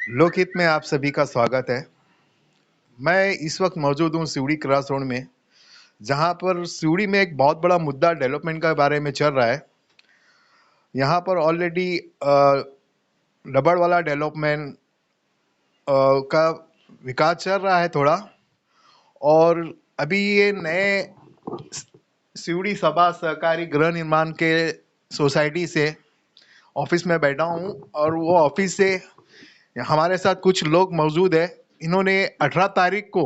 लोकहित में आप सभी का स्वागत है। मैं इस वक्त मौजूद हूँ सिवड़ी क्रॉस रोड में, जहाँ पर सिवड़ी में एक बहुत बड़ा मुद्दा डेवलपमेंट के बारे में चल रहा है। यहाँ पर ऑलरेडी रबड़ वाला डेवलपमेंट का विकास चल रहा है थोड़ा, और अभी ये नए सिवड़ी सभा सहकारी गृह निर्माण के सोसाइटी से ऑफिस में बैठा हूँ, और वो ऑफिस से हमारे साथ कुछ लोग मौजूद है। इन्होंने 18 तारीख को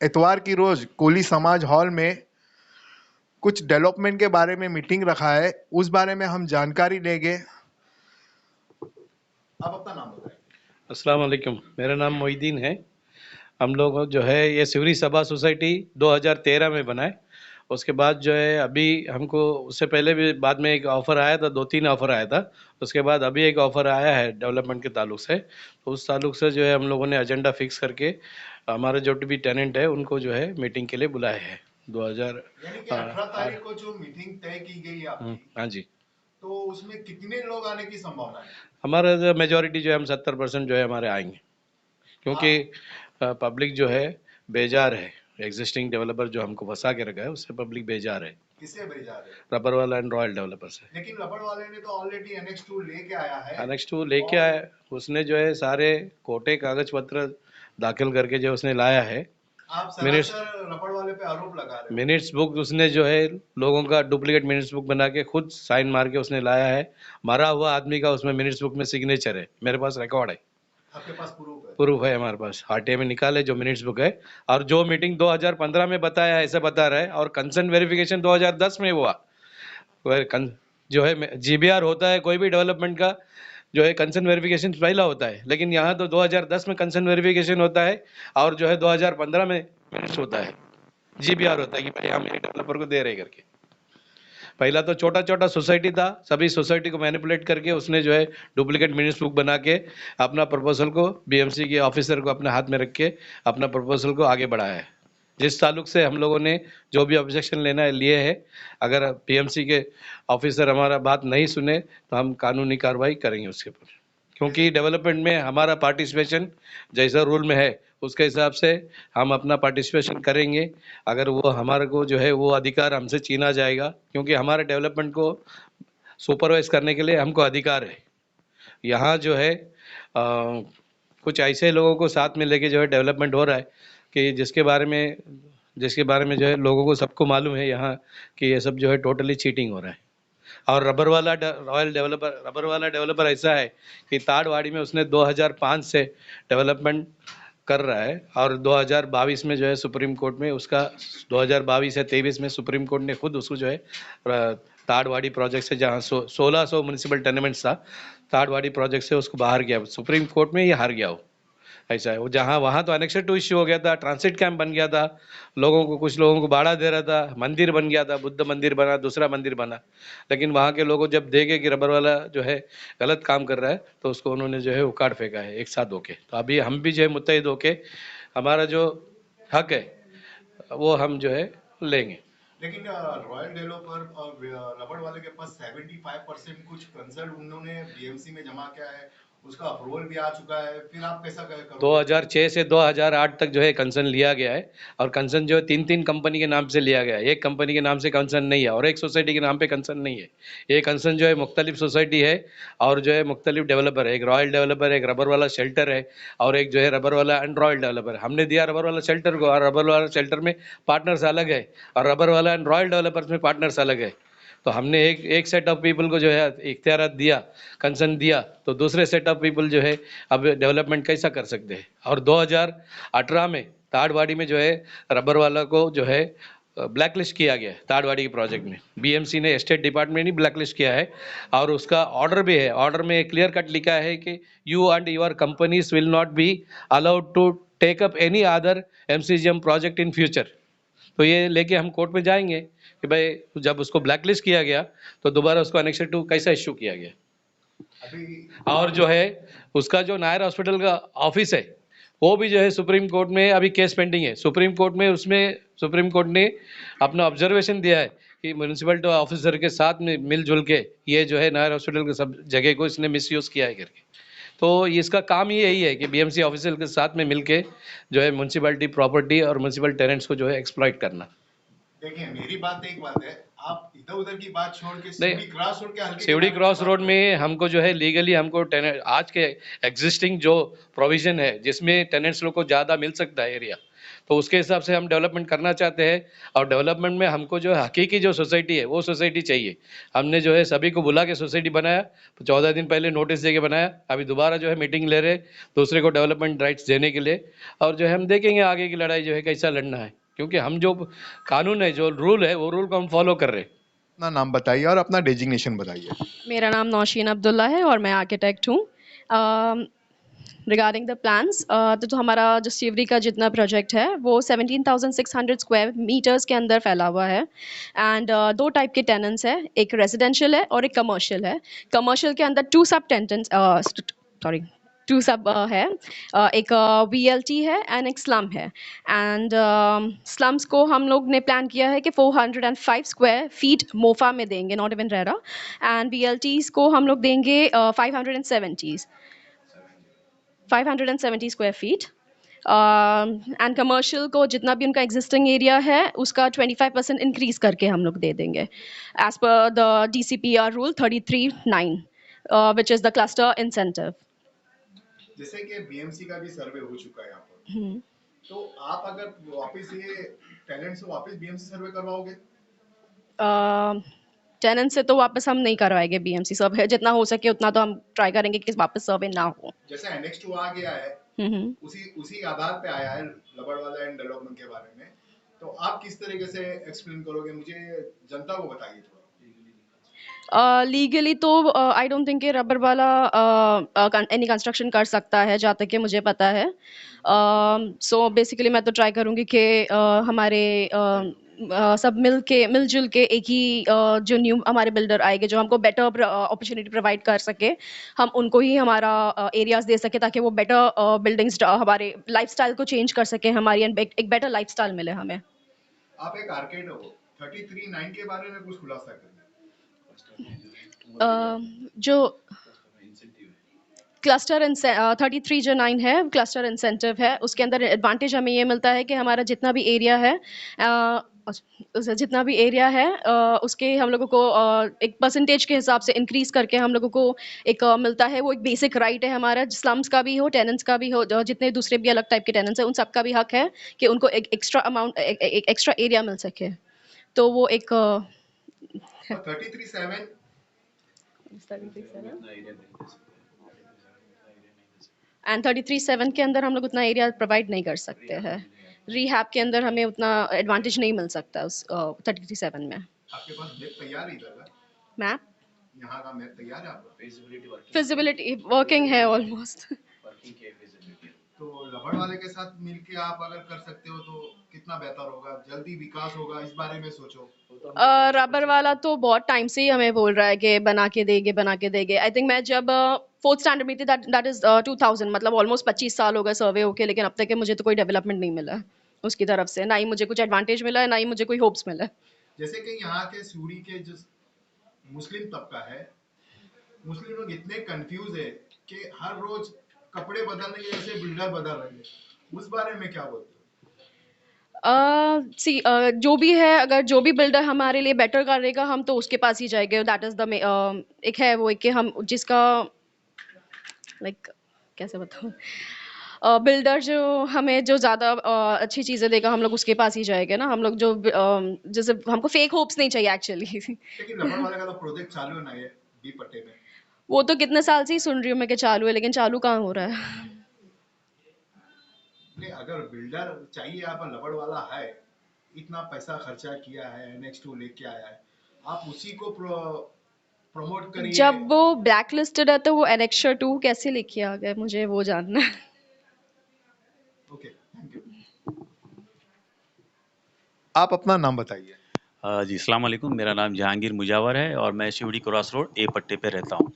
इतवार की रोज कोली समाज हॉल में कुछ डेवलपमेंट के बारे में मीटिंग रखा है, उस बारे में हम जानकारी लेंगे। आप अपना नाम बताएं। अस्सलाम वालेकुम, मेरा नाम मोहिद्दीन है। हम लोग जो है ये सिवरी सभा सोसाइटी 2013 में बनाए। उसके बाद जो है अभी हमको उससे पहले भी बाद में एक ऑफ़र आया था, 2-3 ऑफ़र आया था। उसके बाद अभी एक ऑफ़र आया है डेवलपमेंट के ताल्लुक से। तो उस ताल्लुक से जो है हम लोगों ने एजेंडा फिक्स करके हमारे जो भी टेनेंट है उनको जो है मीटिंग के लिए बुलाया है। 2000 यानी कि 18 तारीख को जो मीटिंग तय की गई है आपकी, हाँ जी। तो उसमें कितने लोग आने की संभावना है? हमारा जो मेजॉरिटी जो है हम 70% जो है हमारे आएंगे, क्योंकि पब्लिक जो है बेजार है। एग्जिस्टिंग डेवलपर जो हमको फंसा के रखा है उससे पब्लिक बेजार है। किससे भेजा है? रबर वाला एंड रॉयल डेवलपर से। लेकिन रबड़ वाले ने तो ऑलरेडी एनेक्स 2 लेके आया है। अनेक्स टू लेके आया, उसने जो है सारे कोटे कागज पत्र दाखिल करके जो उसने लाया है। आप मिनट्स सरासर रबड़ वाले पे आरोप लगा रहे हो। मिनट्स बुक उसने जो है लोगों का डुप्लीकेट मिनट्स बुक बना के खुद साइन मार के उसने लाया है। मरा हुआ आदमी का उसमें मिनट्स बुक में सिग्नेचर है, मेरे पास रिकॉर्ड है। आपके पास प्रूफ है? प्रूफ है हमारे पास, आरटीआई में निकाले जो मिनट्स बुक है। और जो मीटिंग 2015 में बताया है ऐसे बता रहा है, और कंसर्न वेरिफिकेशन 2010 में हुआ। जो है जीबीआर होता है कोई भी डेवलपमेंट का, जो है कंसर्न वेरिफिकेशन पहला होता है, लेकिन यहाँ तो 2010 में कंसर्न वेरिफिकेशन होता है और जो है 2015 में मिनट्स होता है, जीबीआर होता है कि भाई हम ये डेवलपर को दे रहे करके। पहला तो छोटा छोटा सोसाइटी था, सभी सोसाइटी को मैनिपुलेट करके उसने जो है डुप्लीकेट मिनट्स बुक बना के अपना प्रपोजल को बीएमसी के ऑफिसर को अपने हाथ में रख के अपना प्रपोजल को आगे बढ़ाया है। जिस ताल्लुक से हम लोगों ने जो भी ऑब्जेक्शन लेना है लिए है, अगर पीएमसी के ऑफिसर हमारा बात नहीं सुने तो हम कानूनी कार्रवाई करेंगे उसके ऊपर, क्योंकि डेवलपमेंट में हमारा पार्टिसिपेशन जैसा रूल में है उसके हिसाब से हम अपना पार्टिसिपेशन करेंगे। अगर वो हमारे को जो है वो अधिकार हमसे छीना जाएगा, क्योंकि हमारे डेवलपमेंट को सुपरवाइज करने के लिए हमको अधिकार है। यहाँ जो है कुछ ऐसे लोगों को साथ में लेके जो है डेवलपमेंट हो रहा है कि जिसके बारे में जो है लोगों को सबको मालूम है यहाँ कि ये सब जो है टोटली चीटिंग हो रहा है। और रबर वाला डेवलपर ऐसा है कि ताड़वाड़ी में उसने 2005 से डेवलपमेंट कर रहा है, और 2022 में जो है सुप्रीम कोर्ट में उसका 2022 या 23 में सुप्रीम कोर्ट ने खुद उसको जो है ताड़वाड़ी प्रोजेक्ट से, जहाँ 1600 म्यूनिसिपल टेनेमेंट्स था, ताड़वाड़ी प्रोजेक्ट से उसको बाहर गया सुप्रीम कोर्ट में, ये हार गया वो। ऐसा है वो, जहाँ वहाँ तो एनेक्सर 2 इश्यू हो गया था, ट्रांसिट कैंप बन गया था, कुछ लोगों को भाड़ा दे रहा था, मंदिर बन गया था, बुद्ध मंदिर बना, दूसरा मंदिर बना। लेकिन वहाँ के लोगों जब देखे कि रबर वाला जो है गलत काम कर रहा है तो उसको उन्होंने जो है उखाड़ फेंका है एक साथ होके। तो अभी हम भी जो है मुत्तहिद होके हमारा जो हक है वो हम जो है लेंगे। लेकिन रॉयल डेवलपर और रबड़ वाले के पास 75% कुछ कंसर्न उन्होंने बीएमसी में जमा किया है, उसका अप्रूवल भी आ चुका है, फिर आप कैसा करोगे? 2006 से 2008 तक जो है कंसर्न लिया गया है, और कंसर्न जो है 3-3 कंपनी के नाम से लिया गया है। एक कंपनी के नाम से कंसर्न नहीं है और एक सोसाइटी के नाम पे कंसर्न नहीं है। ये कंसर्न जो है मुख्तलिफ सोसाइटी है और जो है मुख्तलिफ डेवलपर है। एक रॉयल डेवलपर है, एक रबर वाला शेल्टर है, और एक जो है रबर वाला एंड रॉयल डेवलपर। हमने दिया रबर वाला शेल्टर को, और रबर वाला शेल्टर में पार्टनर्स अलग है, और रबर वाला एंड रॉयल डेवलपर्स में पार्टनर्स अलग है। तो हमने एक सेट ऑफ पीपल को जो है इख्तियारात दिया, कंसर्न दिया, तो दूसरे सेट ऑफ पीपल जो है अब डेवलपमेंट कैसा कर सकते हैं। और 2018 में ताड़वाड़ी में जो है रबर वाला को जो है ब्लैक लिस्ट किया गया है। ताड़वाड़ी के प्रोजेक्ट में बीएमसी ने, स्टेट डिपार्टमेंट ने ब्लैक लिस्ट किया है, और उसका ऑर्डर भी है। ऑर्डर में क्लियर कट लिखा है कि you and your companies will not be allowed to take up any other MCGM project in future. तो ये लेके हम कोर्ट में जाएंगे कि भाई जब उसको ब्लैक लिस्ट किया गया तो दोबारा उसको एनेक्सर 2 कैसा इश्यू किया गया। और जो है उसका जो नायर हॉस्पिटल का ऑफिस है वो भी जो है सुप्रीम कोर्ट में अभी केस पेंडिंग है। सुप्रीम कोर्ट में उसमें सुप्रीम कोर्ट ने अपना ऑब्जर्वेशन दिया है कि म्यूनसिपल ऑफिसर के साथ में मिलजुल के ये जो है नायर हॉस्पिटल के सब जगह को इसने मिसयूज किया है करके। तो इसका काम ही यही है कि बीएमसी ऑफिसर के साथ में मिलके जो है म्यूनसिपैलिटी प्रॉपर्टी और म्यूनसिपल टेनेंट्स को जो है एक्सप्लॉइट करना। देखिए मेरी बात एक बात है, आप इधर उधर की बात छोड़ के नहीं, सीढ़ी क्रॉस रोड के हल्के के सीवड़ी बारे में क्रॉस बात रोड करो। में हमको जो है लीगली हमको टेनेंट आज के एग्जिस्टिंग जो प्रोविजन है जिसमें टेनेंट्स लोग को ज़्यादा मिल सकता है एरिया, तो उसके हिसाब से हम डेवलपमेंट करना चाहते हैं। और डेवलपमेंट में हमको जो है हकीकी जो सोसाइटी है वो सोसाइटी चाहिए। हमने जो है सभी को बुला के सोसाइटी बनाया, 14 दिन पहले नोटिस दे के बनाया, अभी दोबारा जो है मीटिंग ले रहे दूसरे को डेवलपमेंट राइट्स देने के लिए। और जो है हम देखेंगे आगे की लड़ाई जो है कैसा लड़ना है, क्योंकि हम जो कानून है जो रूल है वो रूल को हम फॉलो कर रहे हैं। अपना नाम बताइए और अपना डेजिग्नेशन बताइए। मेरा नाम नौशीन अब्दुल्ला है और मैं आर्किटेक्ट हूँ। रिगार्डिंग द प्लान्स, तो हमारा जो सीवरी का जितना प्रोजेक्ट है वो 17,600 स्क्वायर मीटर्स के अंदर फैला हुआ है। एंड दो टाइप के टेनेंट्स है, एक रेजिडेंशियल है और एक कमर्शियल है। कमर्शियल के अंदर टू सब है, एक VLT है एंड एक स्लम है। एंड स्लम्स को हम लोग ने प्लान किया है कि 405 स्क्वायर फीट मोफा में देंगे, not even RERA. And VLTs को हम लोग देंगे 570 स्क्वायर फीट। एंड कमर्शियल को जितना भी उनका एग्जिस्टिंग एरिया है उसका 25% इंक्रीज करके हम लोग दे देंगे as per the DCPR rule 33(9), which is the cluster incentive. जैसे कि बीएमसी का भी सर्वे हो चुका है यहाँ पर, तो आप अगर वापस ये टैलेंट से वापस बीएमसी सर्वे करवाओगे? टेनेंट से तो वापस हम नहीं करवाएंगे BMC सर्वे, जितना हो सके उतना तो हम ट्राई करेंगे कि वापस सर्वे ना हो। जैसे एनेक्स 2 आ गया है, उसी आधार पे आया है लबड़वाला एंड डेवलपमेंट के बारे में, तो आप किस तरीके से एक्सप्लेन करोगे, मुझे जनता को बताइए थोड़ा। लीगली तो आई डोंट थिंक कि रबर वाला एनी कंस्ट्रक्शन कर सकता है, जहाँ तक कि मुझे पता है। सो बेसिकली मैं तो ट्राई करूँगी कि हमारे सब मिलजुल के एक ही जो न्यू हमारे बिल्डर आएंगे जो हमको बेटर अपॉर्चुनिटी प्रोवाइड कर सके, हम उनको ही हमारा एरियाज दे सके ताकि वो बेटर बिल्डिंग्स हमारे लाइफस्टाइल को चेंज कर सके, हमारी एक बेटर लाइफस्टाइल मिले हमें। आप एक आर्किटेक्ट हो, 33(9) के बारे में कुछ खुलासा करिए। जो क्लस्टर 33(9) है, क्लस्टर इंसेंटिव है, उसके अंदर एडवांटेज हमें ये मिलता है कि हमारा जितना भी एरिया है उसके हम लोगों को एक परसेंटेज के हिसाब से इंक्रीज करके हम लोगों को एक मिलता है। वो एक बेसिक राइट है हमारा, स्लम्स का भी हो, टेनेंट्स का भी हो, जितने दूसरे भी अलग टाइप के टेनेंट्स हैं उन सबका भी हक है कि उनको एक एक्स्ट्रा अमाउंट, एक एक्स्ट्रा एरिया मिल सके। तो वो एक 33(7) एंड 33(7) के अंदर हम लोग उतना एरिया प्रोवाइड नहीं कर सकते हैं। रीहैब के अंदर हमें उतना एडवांटेज नहीं मिल सकता उस 33(7) में। आपके पास मैप तैयार है इधर का? मैप, यहाँ का मैप तैयार है आपका? फिजिबिलिटी वर्किंग है ऑलमोस्ट। तो लबड़ वाले के साथ मिलके आप अगर कर सकते हो तो कितना बेहतर होगा, जल्दी विकास होगा, इस बारे में सोचो। रबर वाला तो बहुत टाइम से ही हमें बोल रहा है कि बना के देंगे। आई थिंक मैं जब 4th स्टैंडर्ड में थी, दैट इज 2000, मतलब ऑलमोस्ट 25 साल हो गए सर्वे होके, लेकिन अब तक मुझे तो कोई डेवलपमेंट नहीं मिला उसकी तरफ से, ना ही मुझे कुछ एडवांटेज मिला है, ना ही मुझे कोई होप्स मिला है। जैसे कि यहाँ के सूरी के जो मुस्लिम तबका है, मुस्लिम लोग इतने कंफ्यूज है कि हर रोज कपड़े बदलने के जैसे बिल्डर बदल रहे हैं, उस बारे में क्या बोलते हो? जो भी है, अगर जो भी बिल्डर हमारे लिए बेटर करेगा हम तो उसके पास ही जाएंगे। दैट इज द एक है वो, एक कि हम जिसका लाइक कैसे बताऊँ, बिल्डर जो हमें जो ज़्यादा अच्छी चीज़ें देगा हम लोग उसके पास ही जाएंगे ना। हम लोग जो जैसे हमको फेक होप्स नहीं चाहिए एक्चुअली। लेकिन रबड़ वाले का तो प्रोजेक्ट चालू है ना ये बी पट्टे में? वो तो कितने साल से ही सुन रही हूँ मैं कि चालू है, लेकिन चालू कहाँ हो रहा है। नहीं, अगर बिल्डर चाहिए, आप लबड़ वाला है, इतना पैसा खर्चा किया है, नेक्स्ट 2 लेके आया है, आप उसी को प्रमोट करिए। जब वो ब्लैक लिस्टेड है तो वो एनेक्सर 2 कैसे लेके आ गए, मुझे वो जानना है। Okay, thank you. आप अपना नाम बताइए। जी, अस्सलाम वालेकुम। मेरा नाम जहांगीर मुजावर है और मैं शिवड़ी क्रॉस रोड ए पट्टे पे रहता हूँ।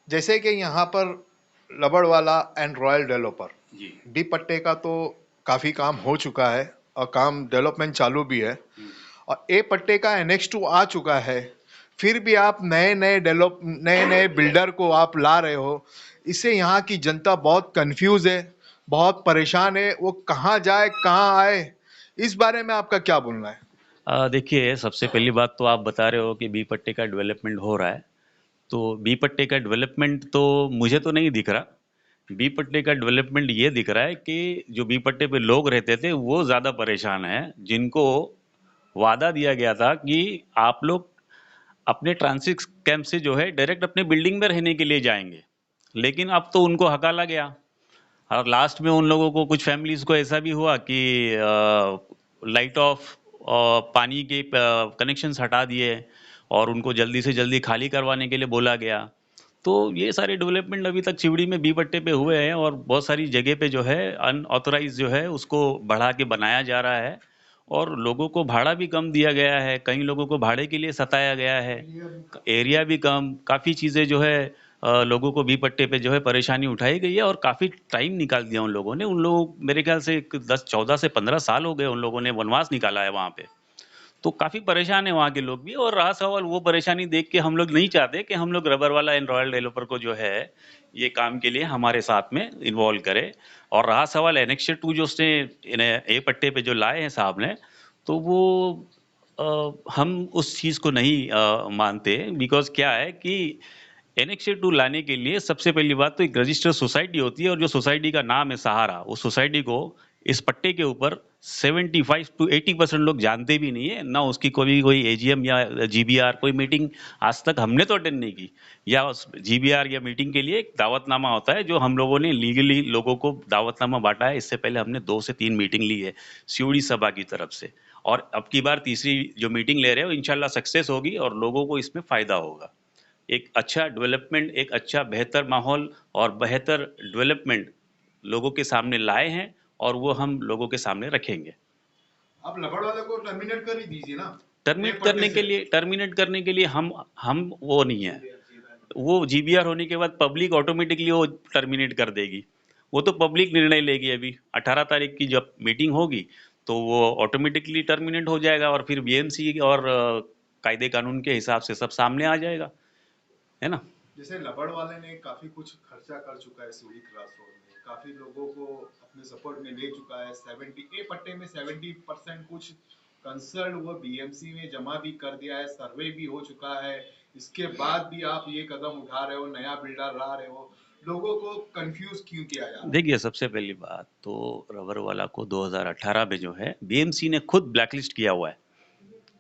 जैसे कि यहाँ पर लबड़ वाला एंड रॉयल डेवलपर जी। बी पट्टे का तो काफ़ी काम हो चुका है और काम डेवलपमेंट चालू भी है, और ए पट्टे का एनेक्स 2 आ चुका है, फिर भी आप नए नए बिल्डर को आप ला रहे हो, इससे यहाँ की जनता बहुत कंफ्यूज है, बहुत परेशान है, वो कहाँ जाए कहाँ आए, इस बारे में आपका क्या बोलना है? देखिए, सबसे पहली बात तो आप बता रहे हो कि बी पट्टे का डेवलपमेंट हो रहा है। तो बी पट्टे का डेवलपमेंट तो मुझे तो नहीं दिख रहा। बी पट्टे का डेवलपमेंट ये दिख रहा है कि जो बी पट्टे पे लोग रहते थे वो ज़्यादा परेशान हैं, जिनको वादा दिया गया था कि आप लोग अपने ट्रांसिट कैंप से जो है डायरेक्ट अपने बिल्डिंग में रहने के लिए जाएंगे। लेकिन अब तो उनको हकाला गया, और लास्ट में उन लोगों को, कुछ फैमिलीज को ऐसा भी हुआ कि लाइट ऑफ, पानी के कनेक्शंस हटा दिए और उनको जल्दी से जल्दी खाली करवाने के लिए बोला गया। तो ये सारे डेवलपमेंट अभी तक चिवड़ी में बी पट्टे पे हुए हैं, और बहुत सारी जगह पे जो है अनऑथराइज जो है उसको बढ़ा के बनाया जा रहा है, और लोगों को भाड़ा भी कम दिया गया है, कई लोगों को भाड़े के लिए सताया गया है, एरिया भी कम, काफ़ी चीज़ें जो है लोगों को बी पट्टे पे जो है परेशानी उठाई गई है, और काफ़ी टाइम निकाल दिया उन लोगों ने। उन लोग, मेरे ख्याल से 10 14 से 15 साल हो गए उन लोगों ने वनवास निकाला है वहाँ पे। तो काफ़ी परेशान है वहाँ के लोग भी, और रहा सवाल वो परेशानी देख के, हम लोग नहीं चाहते कि हम लोग रबर वाला एंड रॉयल डेवलपर को जो है ये काम के लिए हमारे साथ में इन्वॉल्व करे। और रहा सवाल एनेक्सर 2 जो उसने ए पट्टे पे जो लाए हैं साहब ने, तो वो हम उस चीज़ को नहीं मानते, बिकॉज़ क्या है कि एनेक्सर 2 लाने के लिए सबसे पहली बात तो एक रजिस्टर्ड सोसाइटी होती है, और जो सोसाइटी का नाम है सहारा, उस सोसाइटी को इस पट्टे के ऊपर 75 to 80% लोग जानते भी नहीं है ना। उसकी कोई एजीएम या जीबीआर कोई मीटिंग आज तक हमने तो अटेंड नहीं की, या जीबीआर या मीटिंग के लिए एक दावतनामा होता है जो हम लोगों ने लीगली लोगों को दावतनामा बांटा है। इससे पहले हमने 2 से 3 मीटिंग ली है सिउड़ी सभा की तरफ से, और अब की बार तीसरी जो मीटिंग ले रहे हो इंशाल्लाह सक्सेस होगी और लोगों को इसमें फायदा होगा। एक अच्छा डेवलपमेंट, एक अच्छा बेहतर माहौल और बेहतर डेवलपमेंट लोगों के सामने लाए हैं, और वो हम लोगों के सामने रखेंगे। आप लबड़ वाले को टर्मिनेट कर ही दीजिए ना, ए टर्मिनेट पट्टे करने के से। लिए टर्मिनेट करने के लिए हम वो नहीं है। वो जीबीआर होने के बाद पब्लिक ऑटोमेटिकली वो टर्मिनेट कर देगी। वो तो पब्लिक निर्णय लेगी। अभी 18 तारीख की जब मीटिंग होगी तो वो ऑटोमेटिकली टर्मिनेट हो जाएगा, और फिर बीएमसी और कायदे कानून के हिसाब से सब सामने आ जाएगा, है ना। जैसे लबड़ वाले ने काफी कुछ खर्चा कर चुका है सिउड़ी क्रॉस रोड में, काफी लोगों को अपने सपोर्ट में ले चुका है। 70 ए पट्टे में 70% कुछ कंसर्न वो बीएमसी में जमा भी कर दिया है, सर्वे भी हो चुका है। इसके बाद भी आप ये कदम उठा रहे हो, नया बिल्डर ला रहे हो, लोगों को कंफ्यूज क्यों किया जा रहा है? देखिए, सबसे पहली बात तो रबर वाला को 2018 में जो है बीएमसी ने खुद ब्लैकलिस्ट किया हुआ है,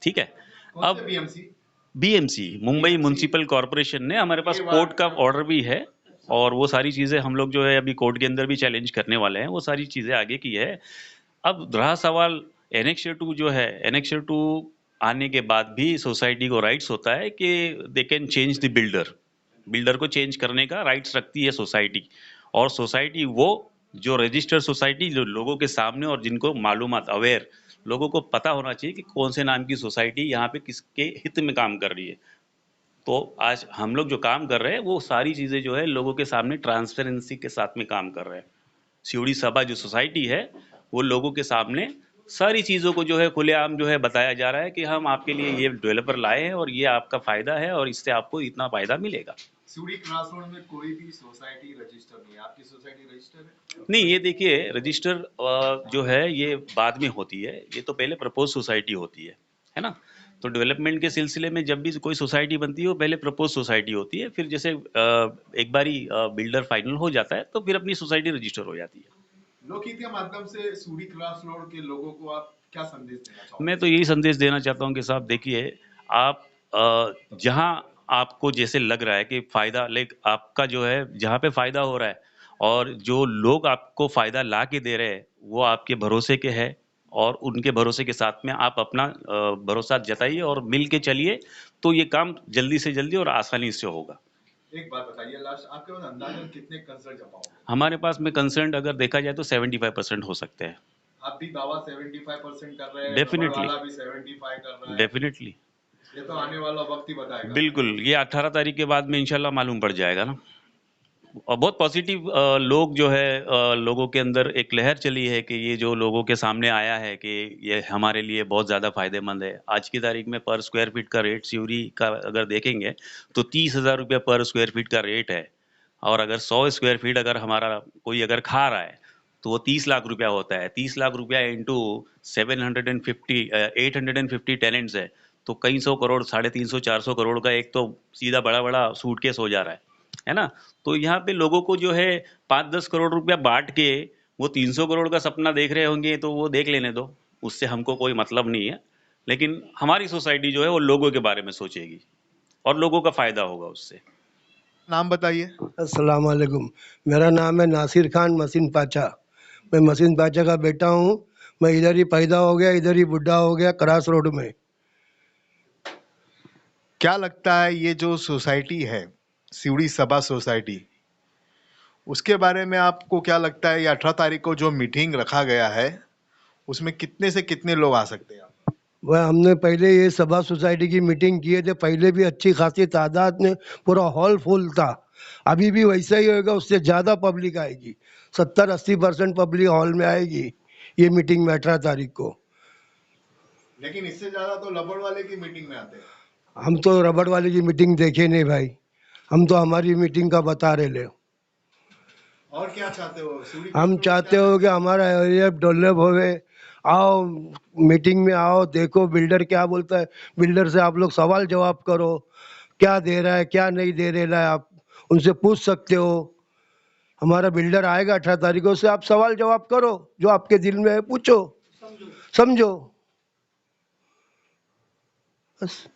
ठीक है। कौन से अब BMC? BMC Mumbai BMC municipal corporation ने, हमारे पास ये कोर्ट बात का ऑर्डर भी है, और वो सारी चीज़ें हम लोग जो है अभी कोर्ट के अंदर भी चैलेंज करने वाले हैं, वो सारी चीज़ें आगे की है। अब रहा सवाल एनेक्सर 2 जो है, एनेक्सर 2 आने के बाद भी सोसाइटी को राइट्स होता है कि they can change the builder. Builder को चेंज करने का राइट्स रखती है सोसाइटी, और सोसाइटी वो जो रजिस्टर्ड सोसाइटी जो लोगों के सामने, और जिनको मालूमात अवेयर लोगों को पता होना चाहिए कि कौन से नाम की सोसाइटी यहाँ पे किसके हित में काम कर रही है। तो आज हम लोग जो काम कर रहे हैं वो सारी चीज़ें जो है लोगों के सामने ट्रांसपेरेंसी के साथ में काम कर रहे हैं। सिउड़ी सभा जो सोसाइटी है वो लोगों के सामने सारी चीज़ों को जो है खुलेआम जो है बताया जा रहा है कि हम आपके लिए ये डेवलपर लाए हैं और ये आपका फ़ायदा है और इससे आपको इतना फ़ायदा मिलेगा। सिउड़ी क्रॉस रोड में कोई भी सोसाइटी रजिस्टर नहीं है, आपकी सोसाइटी रजिस्टर है? नहीं, ये देखिए, रजिस्टर जो है ये बाद में होती है, ये तो पहले प्रपोज सोसाइटी होती है ना। तो डेवलपमेंट के सिलसिले में जब भी कोई सोसाइटी बनती है वो पहले प्रपोज सोसाइटी होती है, फिर जैसे एक बारी बिल्डर फाइनल हो जाता है तो फिर अपनी सोसाइटी रजिस्टर हो जाती है। लोकहित के माध्यम से सिउड़ी क्रॉस रोड के लोगों को आप क्या संदेश देना चाहोगे? मैं तो यही संदेश देना चाहता हूँ कि साहब देखिए, आप जहाँ आपको जैसे लग रहा है कि फ़ायदा, लाइक आपका जो है जहाँ पे फ़ायदा हो रहा है और जो लोग आपको फ़ायदा ला के दे रहे हैं वो आपके भरोसे के हैं, और उनके भरोसे के साथ में आप अपना भरोसा जताइए और मिल के चलिए, तो ये काम जल्दी से जल्दी और आसानी से होगा। एक बात बताइए लास्ट, आपके पास अंदाजन कितने कंसर्न जमा होंगे? हमारे पास में कंसर्न अगर देखा जाए तो 75% हो सकते हैं। आप भी दावा 75% कर रहे हैं, रबड़ डेफिनेटली, वाला भी 75 कर रहा है। डेफिनेटली, ये तो आने वाला वक्त ही बताएगा। बिल्कुल। ये 18 तारीख के बाद में इंशाल्लाह मालूम पड़ जाएगा ना। और बहुत पॉजिटिव लोग जो है लोगों के अंदर एक लहर चली है कि ये जो लोगों के सामने आया है कि ये हमारे लिए बहुत ज़्यादा फ़ायदेमंद है। आज की तारीख में पर स्क्वायर फीट का रेट सिउड़ी का अगर देखेंगे तो 30,000 रुपये पर स्क्वायर फीट का रेट है। और अगर 100 स्क्वायर फीट अगर हमारा कोई अगर खा रहा है तो वो 30 लाख रुपया होता है। 30 लाख रुपया इंटू 850 टेनेंट्स है, तो कई सौ करोड़, 350 400 करोड़ का एक तो सीधा बड़ा बड़ा सूटकेस हो जा रहा है ना। तो यहाँ पे लोगों को जो है 5-10 करोड़ रुपया बांट के वो 300 करोड़ का सपना देख रहे होंगे, तो वो देख लेने दो, उससे हमको कोई मतलब नहीं है। लेकिन हमारी सोसाइटी जो है वो लोगों के बारे में सोचेगी और लोगों का फायदा होगा उससे। नाम बताइए। अस्सलाम वालेकुम। मेरा नाम है नासिर खान मसीन पाचा। मैं मसीन पाचा का बेटा हूँ। मैं इधर ही पैदा हो गया, इधर ही बुढ़ा हो गया, क्रास रोड में। क्या लगता है ये जो सोसाइटी है, सिवड़ी सभा सोसाइटी, उसके बारे में आपको क्या लगता है? ये 18 तारीख को जो मीटिंग रखा गया है, उसमें कितने से कितने लोग आ सकते हैं? वह हमने पहले ये सभा सोसाइटी की मीटिंग किए थे, पहले भी अच्छी खासी तादाद में पूरा हॉल फुल था। अभी भी वैसा ही होगा, उससे ज़्यादा पब्लिक आएगी। 70-80% पब्लिक हॉल में आएगी ये मीटिंग में 18 तारीख को। लेकिन इससे ज्यादा तो लबड़ वाले की मीटिंग में आते हैं। हम तो रबड़ वाले की मीटिंग देखे नहीं भाई, हम तो हमारी मीटिंग का बता रहे ले। और क्या चाहते हो? हम चाहते हो कि हमारा एरिया डेवलप होवे। आओ मीटिंग में आओ, देखो बिल्डर क्या बोलता है, बिल्डर से आप लोग सवाल जवाब करो, क्या दे रहा है क्या नहीं दे रहा है, आप उनसे पूछ सकते हो। हमारा बिल्डर आएगा 18 तारीख को, से आप सवाल जवाब करो, जो आपके दिल में है पूछो, समझो बस।